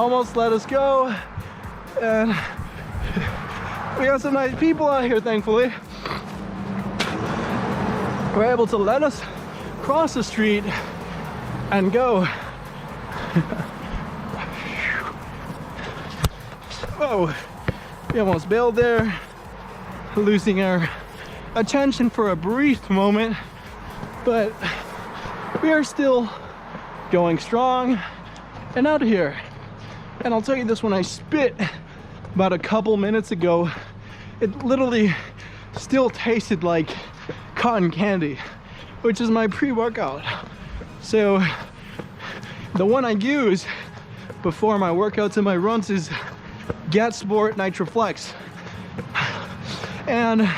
almost let us go. And we got some nice people out here, thankfully. We're able to let us cross the street and go. Whoa, we almost bailed there, losing our attention for a brief moment, but we are still going strong and out of here. And I'll tell you this, when I spit about a couple minutes ago, it literally still tasted like cotton candy, which is my pre-workout. So the one I use before my workouts and my runs is GetSport NitroFlex. And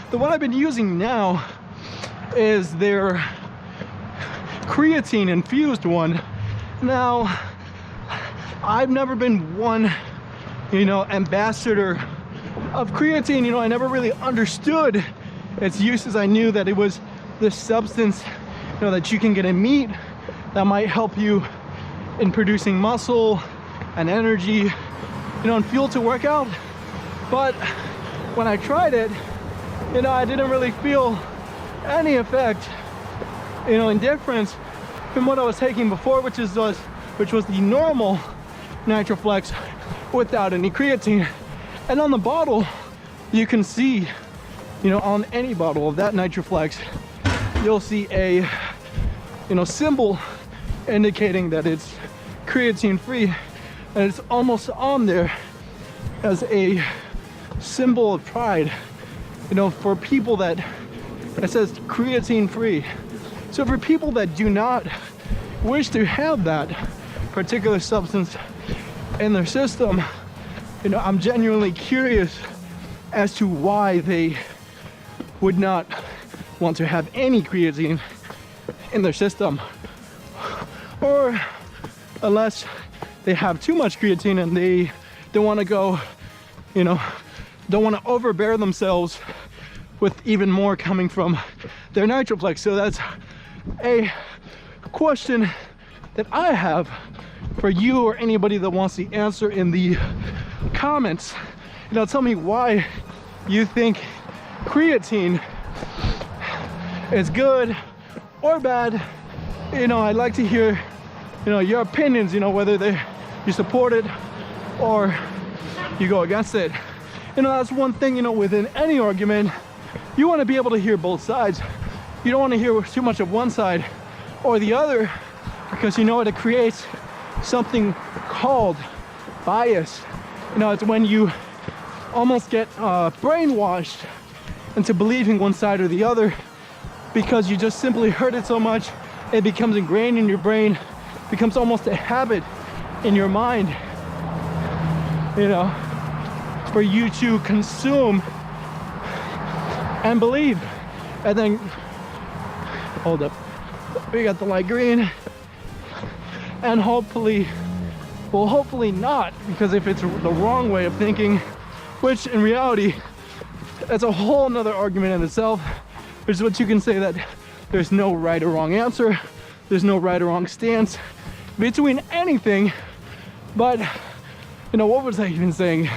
the one I've been using now is their creatine infused one. Now, I've never been one, ambassador of creatine. I never really understood its uses. I knew that it was this substance, that you can get in meat that might help you in producing muscle and energy, and fuel to work out. But when I tried it, I didn't really feel any effect, in difference from what I was taking before, which was the normal NitroFlex without any creatine. And on the bottle, you can see, on any bottle of that NitroFlex, you'll see a, symbol indicating that it's creatine free, and it's almost on there as a symbol of pride, for people that it says creatine free. So for people that do not wish to have that particular substance in their system, I'm genuinely curious as to why they would not want to have any creatine in their system, or unless they have too much creatine and they don't want to go, don't want to overbear themselves with even more coming from their NitroFlex. So that's a question that I have for you or anybody that wants the answer in the comments. Tell me why you think creatine is good or bad. I'd like to hear, your opinions, whether you support it or you go against it. That's one thing, within any argument, you want to be able to hear both sides. You don't want to hear too much of one side or the other, because it creates something called bias. It's when you almost get brainwashed into believing one side or the other, because you just simply heard it so much, it becomes ingrained in your brain, becomes almost a habit in your mind, for you to consume and believe. And then, hold up, we got the light green, and hopefully not, because if it's the wrong way of thinking, which in reality, that's a whole nother argument in itself, which is what you can say that there's no right or wrong answer, there's no right or wrong stance between anything. But what was I even saying?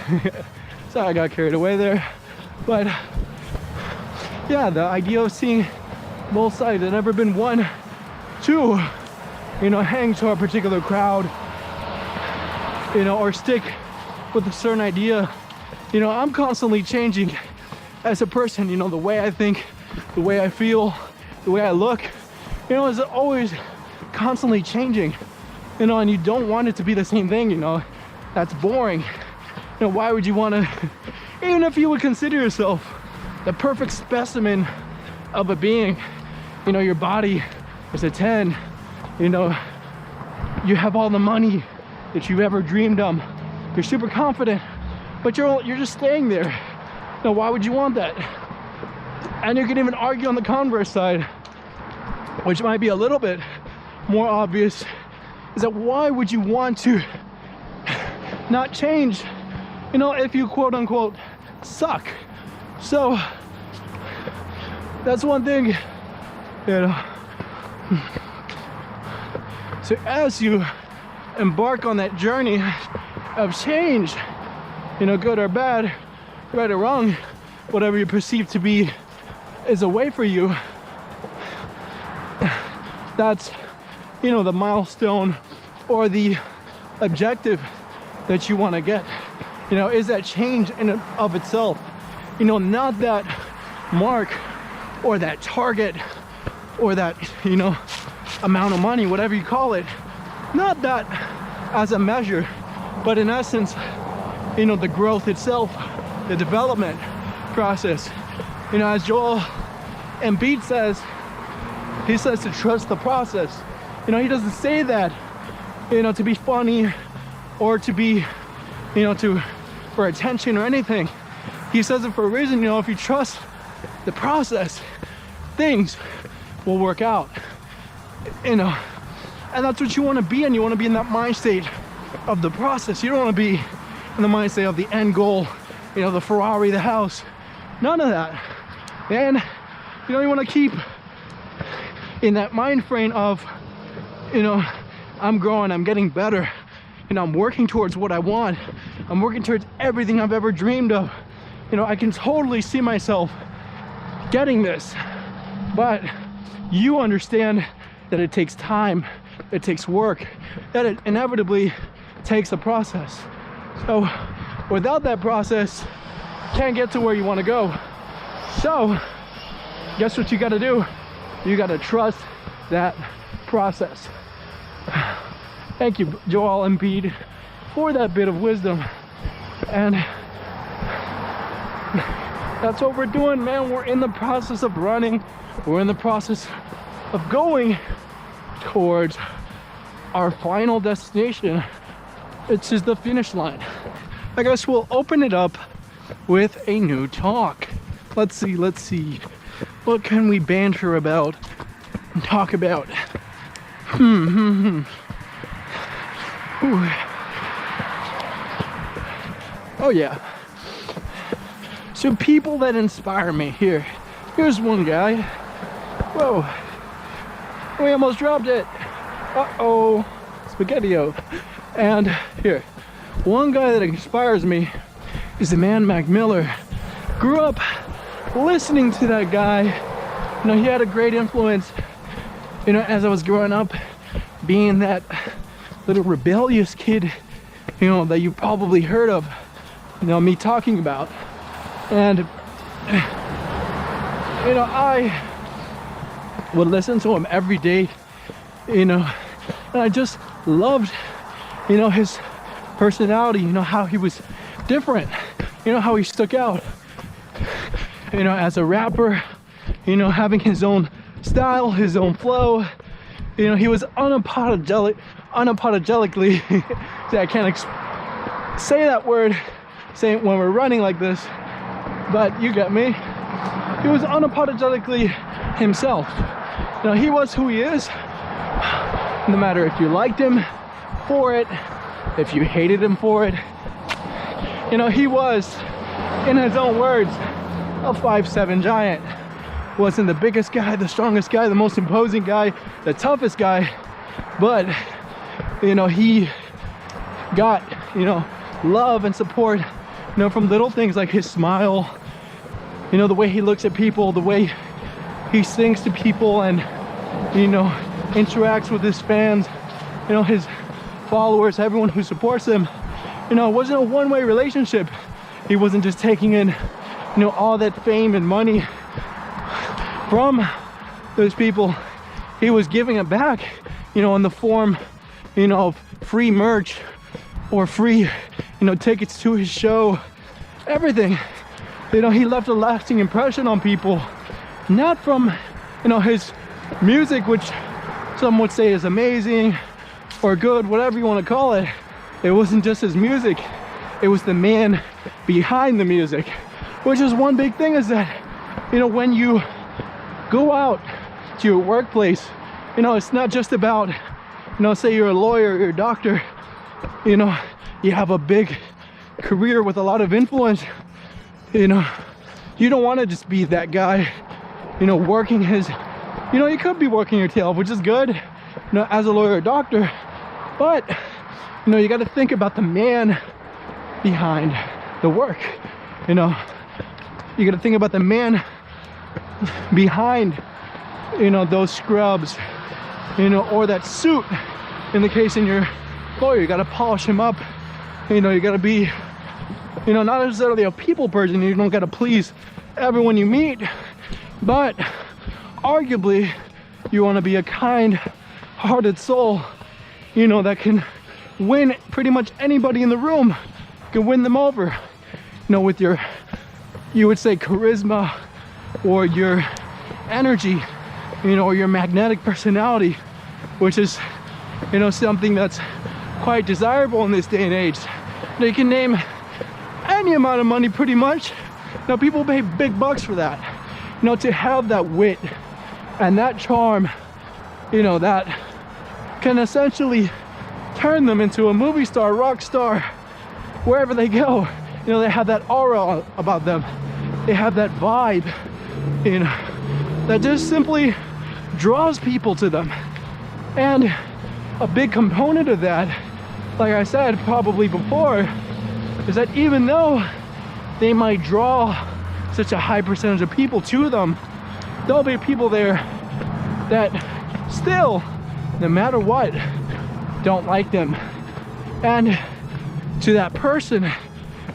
Sorry, I got carried away there. But yeah, the idea of seeing both sides, I've never been one to hang to a particular crowd, or stick with a certain idea. I'm constantly changing as a person. The way I think, the way I feel, the way I look, is always constantly changing. And you don't want it to be the same thing. That's boring. Why would you want to, even if you would consider yourself the perfect specimen of a being, your body is a 10, you have all the money that you've ever dreamed of, you're super confident, but you're just staying there. Why would you want that? And you can even argue on the converse side, which might be a little bit more obvious, is that why would you want to not change, if you quote unquote suck? So that's one thing, So as you embark on that journey of change, you know, good or bad, right or wrong, whatever you perceive to be is a way for you, that's, you know, the milestone or the objective that you want to get. You know, is that change in and of itself, you know, not that mark or that target or that, you know, amount of money, whatever you call it, not that as a measure, but in essence, you know, the growth itself, the development process. You know, as Joel Embiid says, he says to trust the process. You know, he doesn't say that, you know, to be funny or to be, you know, for attention or anything. He says it for a reason. You know, if you trust the process, things will work out, you know. And that's what you want to be in. You want to be in that mind state of the process. You don't want to be in the mind state of the end goal, you know, the Ferrari, the house, none of that. And you know, you want to keep in that mind frame of, you know, I'm growing, I'm getting better, you know, I'm working towards what I want, I'm working towards everything I've ever dreamed of. You know, I can totally see myself getting this, but you understand that it takes time, it takes work, that it inevitably takes a process. So without that process, you can't get to where you want to go. So guess what you got to do? You got to trust that process. Thank you, Joel Embiid, for that bit of wisdom. And that's what we're doing, man. We're in the process of running. We're in the process of going towards our final destination. It's just the finish line. I guess we'll open it up with a new talk. Let's see. What can we banter about and talk about? Ooh. Oh yeah. So people that inspire me here. Here's one guy. Whoa. We almost dropped it. Uh-oh. Spaghetti-o. And here. One guy that inspires me is the man Mac Miller. Grew up listening to that guy. You know, he had a great influence, you know, as I was growing up, being that little rebellious kid, you know, that you probably heard of, you know, me talking about. And, you know, I would listen to him every day, you know, and I just loved, you know, his personality, you know, how he was different, you know, how he stuck out, you know, as a rapper, you know, having his own style, his own flow. You know, he was unapologetically I can't say that word saying when we're running like this, but you get me. He was unapologetically himself. You know, he was who he is, no matter if you liked him for it, if you hated him for it. You know, he was, in his own words, a 5'7" giant. Wasn't the biggest guy, the strongest guy, the most imposing guy, the toughest guy, but, you know, he got, you know, love and support, you know, from little things like his smile, you know, the way he looks at people, the way he sings to people and, you know, interacts with his fans, you know, his followers, everyone who supports him. You know, it wasn't a one-way relationship. He wasn't just taking in, you know, all that fame and money from those people. He was giving it back, you know, in the form, you know, of free merch or free, you know, tickets to his show, everything. You know, he left a lasting impression on people, not from, you know, his music, which some would say is amazing or good, whatever you want to call it. It wasn't just his music, it was the man behind the music, which is one big thing, is that, you know, when you go out to your workplace, you know, it's not just about, you know, say you're a lawyer, you're a doctor, you know, you have a big career with a lot of influence, you know, you don't want to just be that guy, you know, working his, you know, you could be working your tail off, which is good, you know, as a lawyer or doctor, but You know, you got to think about the man behind the work. You know, you got to think about the man behind, you know, those scrubs, you know, or that suit. In the case in your lawyer, you got to polish him up. You know, you got to be, you know, not necessarily a people person. You don't got to please everyone you meet, but arguably you want to be a kind-hearted soul, you know, that can win pretty much anybody in the room, can win them over, you know, with your, you would say, charisma or your energy, you know, or your magnetic personality, which is, you know, something that's quite desirable in this day and age. You can name any amount of money pretty much. Now, people pay big bucks for that, you know, to have that wit and that charm, you know, that can essentially turn them into a movie star, rock star, wherever they go. You know, they have that aura about them. They have that vibe, you know, that just simply draws people to them. And a big component of that, like I said probably before, is that even though they might draw such a high percentage of people to them, there'll be people there that still, no matter what, don't like them. And to that person,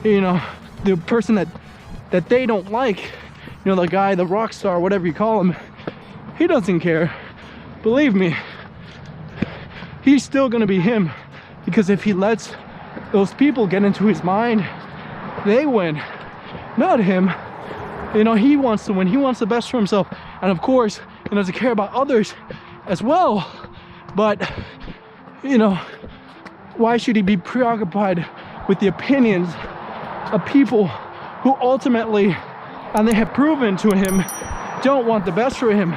you know, the person that they don't like, you know, the guy, the rock star, whatever you call him, he doesn't care. Believe me, he's still gonna be him, because if he lets those people get into his mind, they win, not him. You know, he wants to win. He wants the best for himself, and of course, you know, to care about others as well. But you know, why should he be preoccupied with the opinions of people who ultimately, and they have proven to him, don't want the best for him?